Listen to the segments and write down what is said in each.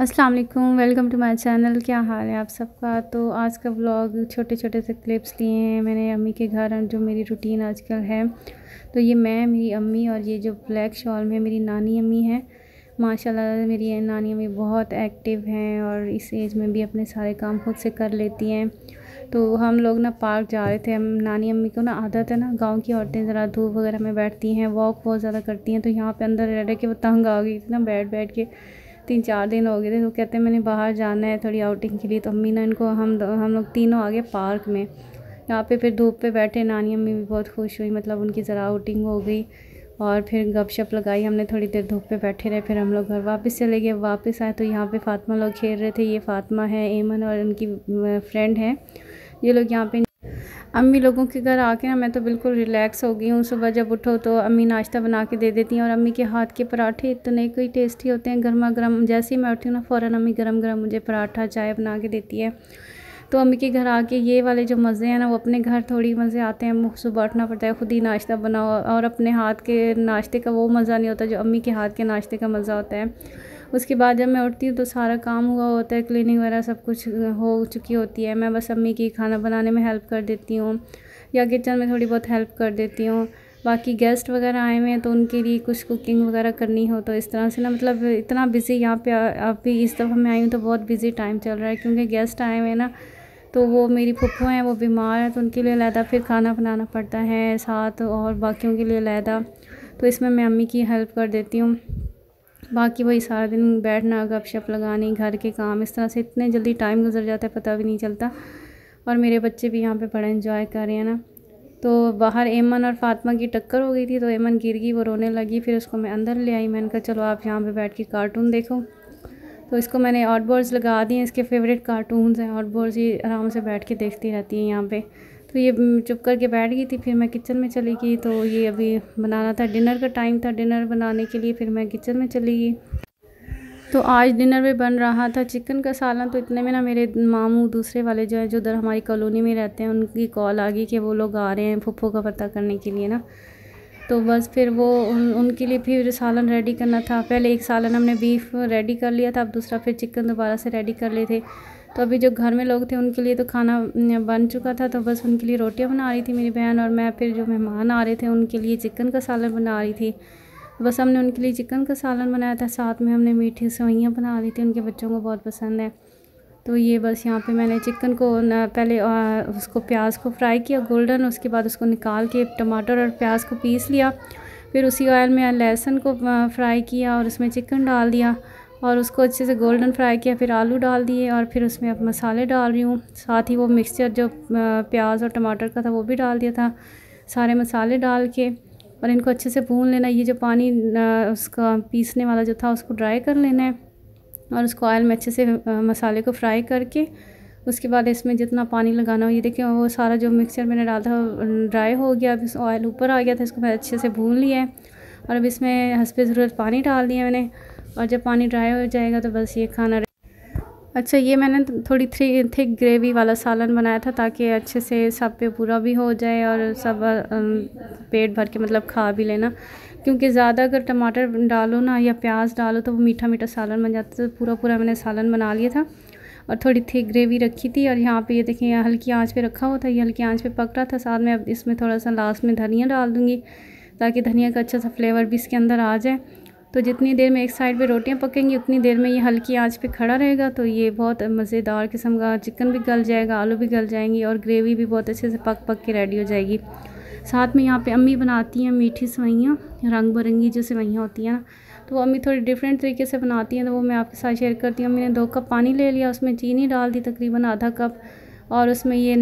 अस्सलाम वालेकुम, welcome to my channel. क्या हाल है आप सबका। तो आज का व्लॉग छोटे छोटे से क्लिप्स लिए हैं मैंने अम्मी के घर, जो मेरी रूटीन आजकल है। तो ये मैं, मेरी अम्मी और ये जो ब्लैक शॉल में मेरी नानी अम्मी है। माशाल्लाह मेरी नानी अम्मी बहुत एक्टिव हैं और इस एज में भी अपने सारे काम खुद से कर लेती हैं। तो हम लोग ना पार्क जा रहे थे। हम नानी अम्मी को ना आदत है ना, गांव की औरतें ज़रा धूप वगैरह में बैठती हैं, वॉक बहुत ज़्यादा करती हैं। तो यहाँ पे अंदर रह रह के वो तंग आ गई थी ना, बैठ बैठ के 3-4 दिन हो गए थे। तो कहते हैं मैंने बाहर जाना है थोड़ी आउटिंग के लिए। तो अम्मी ने इनको हम लोग तीनों आ गए पार्क में। यहाँ पे फिर धूप पे बैठे, नानी अम्मी भी बहुत खुश हुई, मतलब उनकी ज़रा आउटिंग हो गई। और फिर गपशप लगाई हमने, थोड़ी देर धूप पे बैठे रहे। फिर हम लोग घर वापस चले गए। वापस आए तो यहाँ पे फ़ातिमा लोग खेल रहे थे। ये फ़ातिमा है, एमन और उनकी फ्रेंड है, ये लोग यहाँ पे। अम्मी लोगों के घर आके ना मैं तो बिल्कुल रिलैक्स हो गई हूँ। सुबह जब उठो तो अम्मी नाश्ता बना के दे देती हैं और अम्मी के हाथ के पराठे इतने कोई टेस्टी होते हैं, गर्मा गर्म। जैसे ही मैं उठी हूँ ना फ़ौरन अम्मी गरम गरम मुझे पराठा चाय बना के देती है। तो अम्मी के घर आके ये वाले जो मज़े हैं ना, वो अपने घर थोड़ी मज़े आते हैं। सुबह उठना पड़ता है, ख़ुद ही नाश्ता बनाओ, और अपने हाथ के नाश्ते का वो मज़ा नहीं होता जो अम्मी के हाथ के नाश्ते का मज़ा होता है। उसके बाद जब मैं उठती हूँ तो सारा काम हुआ होता है, क्लीनिंग वगैरह सब कुछ हो चुकी होती है। मैं बस अम्मी की खाना बनाने में हेल्प कर देती हूँ या किचन में थोड़ी बहुत हेल्प कर देती हूँ। बाकी गेस्ट वगैरह आए हुए हैं तो उनके लिए कुछ कुकिंग वगैरह करनी हो तो इस तरह से ना, मतलब इतना बिज़ी यहाँ पे अभी इस दफ़ा मैं आई हूँ तो बहुत बिज़ी टाइम चल रहा है, क्योंकि गेस्ट आए हुए हैं ना। तो वो मेरी फूफो हैं, वो बीमार है, तो उनके लिए अलहदा फिर खाना बनाना पड़ता है साथ, और बाकियों के लिए अलहदा। तो इसमें मैं अम्मी की हेल्प कर देती हूँ। बाकी वही सारा दिन बैठना, गपशप लगानी, घर के काम, इस तरह से इतने जल्दी टाइम गुजर जाता है पता भी नहीं चलता। और मेरे बच्चे भी यहाँ पे बड़ा एंजॉय कर रहे हैं ना। तो बाहर एमन और फ़ातिमा की टक्कर हो गई थी, तो एमन गिर गई, वो रोने लगी। फिर उसको मैं अंदर ले आई। मैंने कहा चलो आप यहाँ पे बैठ के कार्टून देखो। तो इसको मैंने आउटबोर्ड्स लगा दिए, इसके फेवरेट कार्टून्स हैं आउटबोर्ड्स, ये आराम से बैठ के देखती रहती है यहाँ पे। तो ये चुप करके बैठ गई थी। फिर मैं किचन में चली गई। तो ये अभी बनाना था, डिनर का टाइम था, डिनर बनाने के लिए फिर मैं किचन में चली गई। तो आज डिनर में बन रहा था चिकन का सालन। तो इतने में ना मेरे मामू दूसरे वाले जो है, जो उधर हमारी कॉलोनी में रहते हैं, उनकी कॉल आ गई कि वो लोग आ रहे हैं फुफ्फो का पता करने के लिए ना। तो बस फिर वो उनके लिए फिर सालन रेडी करना था। पहले एक सालन हमने बीफ रेडी कर लिया था, अब दूसरा फिर चिकन दोबारा से रेडी कर लिए थे। तो अभी जो घर में लोग थे उनके लिए तो खाना बन चुका था, तो बस उनके लिए रोटियां बना रही थी मेरी बहन, और मैं फिर जो मेहमान आ रहे थे उनके लिए चिकन का सालन बना रही थी। बस हमने उनके लिए चिकन का सालन बनाया था, साथ में हमने मीठी सेवइयाँ बना ली थी, उनके बच्चों को बहुत पसंद है। तो ये बस यहाँ पे मैंने चिकन को पहले उसको प्याज को फ्राई किया गोल्डन, उसके बाद उसको निकाल के टमाटर और प्याज को पीस लिया। फिर उसी ऑयल में लहसुन को फ्राई किया और उसमें चिकन डाल दिया और उसको अच्छे से गोल्डन फ्राई किया। फिर आलू डाल दिए और फिर उसमें अब मसाले डाल रही हूँ। साथ ही वो मिक्सचर जो प्याज और टमाटर का था वो भी डाल दिया था, सारे मसाले डाल के, और इनको अच्छे से भून लेना। ये जो पानी उसका पीसने वाला जो था उसको ड्राई कर लेना है, और उसको ऑयल में अच्छे से मसाले को फ्राई करके उसके बाद इसमें जितना पानी लगाना हो, ये देखिए वो सारा जो मिक्सचर मैंने डाला था ड्राई हो गया। अब इस ऑयल ऊपर आ गया था, इसको मैं अच्छे से भून लिया है और अब इसमें हस्बे ज़रूरत पानी डाल दिया मैंने। और जब पानी ड्राई हो जाएगा तो बस ये खाना। अच्छा, ये मैंने थोड़ी थिक ग्रेवी वाला सालन बनाया था ताकि अच्छे से सब पे पूरा भी हो जाए और सब पेट भर के मतलब खा भी लेना, क्योंकि ज़्यादा अगर टमाटर डालो ना या प्याज डालो तो वो मीठा मीठा सालन बन जाता है। तो पूरा पूरा मैंने सालन बना लिया था और थोड़ी थिक ग्रेवी रखी थी। और यहाँ पे ये देखें, यहाँ हल्की आंच पे रखा हुआ था, ये हल्की आंच पे पक रहा था। साथ में अब इसमें थोड़ा सा लास्ट में धनिया डाल दूँगी ताकि धनिया का अच्छा सा फ्लेवर भी इसके अंदर आ जाए। तो जितनी देर में एक साइड पे रोटियां पकेंगी उतनी देर में ये हल्की आंच पे खड़ा रहेगा, तो ये बहुत मज़ेदार किस्म का चिकन भी गल जाएगा, आलू भी गल जाएंगी और ग्रेवी भी बहुत अच्छे से पक के रेडी हो जाएगी। साथ में यहाँ पे अम्मी बनाती हैं मीठी सेवइयाँ, रंग बिरंगी जो सेवइयाँ होती हैं ना, तो वो अम्मी थोड़ी डिफरेंट तरीके से बनाती हैं, तो वो मैं आपके साथ शेयर करती हूँ। अम्मी ने 2 कप पानी ले लिया, उसमें चीनी डाल दी तकरीबन आधा कप, और उसमें ये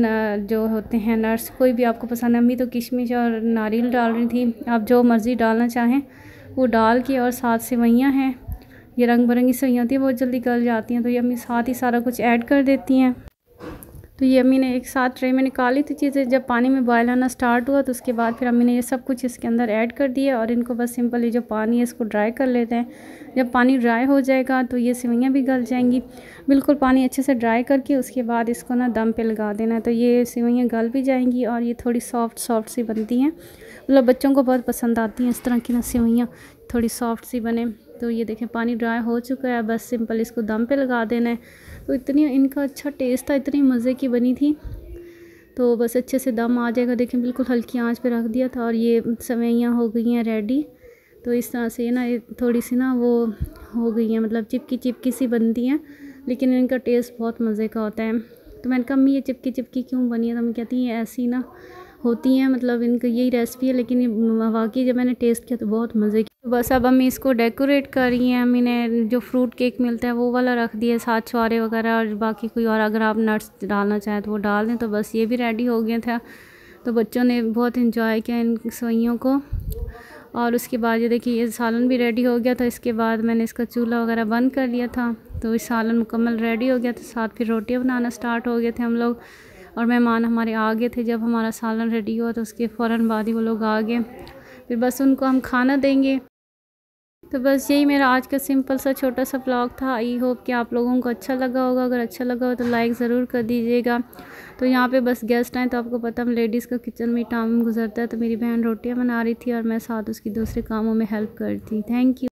जो होते हैं नट्स, कोई भी आपको पसंद है। अम्मी तो किशमिश और नारियल डाल रही थी, आप जो मर्ज़ी डालना चाहें वो डाल के। और साथ सेवइयाँ हैं, ये रंग बिरंगी सेवइयाँ होती हैं, बहुत जल्दी गल जाती हैं, तो ये अम्मी साथ ही सारा कुछ ऐड कर देती हैं। तो ये अम्मी ने एक साथ ट्रे में निकाली थी चीज़ें। जब पानी में बॉयल आना स्टार्ट हुआ तो उसके बाद फिर अम्मी ने ये सब कुछ इसके अंदर ऐड कर दिया और इनको बस सिंपल ये जो पानी है इसको ड्राई कर लेते हैं। जब पानी ड्राई हो जाएगा तो ये सेवइयाँ भी गल जाएंगी। बिल्कुल पानी अच्छे से ड्राई करके उसके बाद इसको ना दम पे लगा देना है, तो ये सेवइयाँ गल भी जाएंगी और ये थोड़ी सॉफ्ट सी बनती हैं। मतलब बच्चों को बहुत पसंद आती हैं इस तरह की ना सेवइयाँ, थोड़ी सॉफ्ट सी बने। तो ये देखें पानी ड्राई हो चुका है, बस सिंपल इसको दम पे लगा देना है। तो इतनी इनका अच्छा टेस्ट था, इतनी मज़े की बनी थी। तो बस अच्छे से दम आ जाएगा। देखें बिल्कुल हल्की आंच पे रख दिया था और ये सेवइयाँ हो गई हैं रेडी। तो इस तरह से ना थोड़ी सी ना वो हो गई हैं, मतलब चिपकी चिपकी सी बनती हैं, लेकिन इनका टेस्ट बहुत मज़े का होता है। तो मैंने कहा अम्मी ये चिपकी चिपकी क्यों बनी है? तो मैं कहती हैं ऐसी ना होती हैं, मतलब इनका यही रेसिपी है, लेकिन ये वाकई जब मैंने टेस्ट किया तो बहुत मज़े की। तो बस अब अम्मी इसको डेकोरेट कर रही हैं। अम्मी ने जो फ्रूट केक मिलता है वो वाला रख दिया, साथ छुआरे वगैरह और बाकी कोई और अगर आप नट्स डालना चाहें तो वो डाल दें। तो बस ये भी रेडी हो गया था। तो बच्चों ने बहुत इंजॉय किया इन सेवइयों को। और उसके बाद ये देखिए ये सालन भी रेडी हो गया था। इसके बाद मैंने इसका चूल्हा वगैरह बंद कर लिया था। तो इस सालन मुकम्मल रेडी हो गया था। साथ फिर रोटियां बनाना स्टार्ट हो गए थे हम लोग, और मेहमान हमारे आ गए थे। जब हमारा सालन रेडी हुआ तो उसके फ़ौरन बाद ही वो लोग आ गए। फिर बस उनको हम खाना देंगे। तो बस यही मेरा आज का सिंपल सा छोटा सा व्लॉग था। आई होप कि आप लोगों को अच्छा लगा होगा। अगर अच्छा लगा हो तो लाइक ज़रूर कर दीजिएगा। तो यहाँ पे बस गेस्ट आए, तो आपको पता हम लेडीज़ का किचन में टाइम गुजरता है। तो मेरी बहन रोटियाँ बना रही थी और मैं साथ उसकी दूसरे कामों में हेल्प करती। Thank you.